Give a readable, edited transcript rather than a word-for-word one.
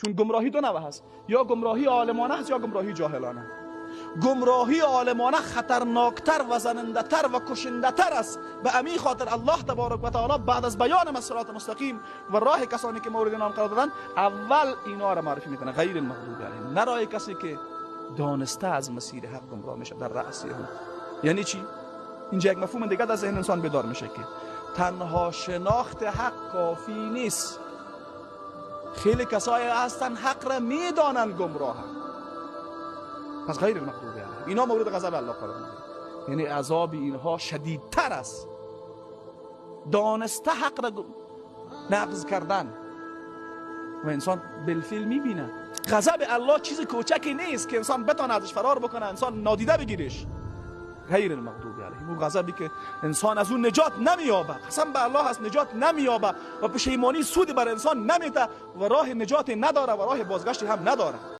چون گمراهی دو نوع هست، یا گمراهی عالمانه هست یا گمراهی جاهلانه. گمراهی عالمانه خطرناکتر و زننده‌تر و کشنده‌تر است. به امی خاطر الله تبارک و تعالی بعد از بیان صراط مستقیم و راه کسانی که مورد نام قرار دادن، اول اینا را معرفی میکنه، غیر المغضوب علیهم، نه راه کسی که دانسته از مسیر حق گمراه میشه در رأس هم. یعنی چی؟ اینجا یک مفهوم دیگه در ذهن انسان بیدار میشه که تنها شناخت حق کافی نیست. خیلی کسایی هستن حق را میدانن گمراه، پس غیر المغضوب علیهم اینا مورد غضب الله قرار میگیرن. یعنی عذاب اینها شدیدتر است. دانسته حق را نقض کردن و انسان بالفعل میبینه. غضب الله چیز کوچکی نیست که انسان بتونه ازش فرار بکنه، انسان نادیده بگیرش. غیر المغضوب علیهم، اون غضبی که انسان از اون نجات نمییابه، قسم به الله هست نجات نمییابه و پشیمانی سودی بر انسان نمیده و راه نجات نداره و راه بازگشتی هم نداره.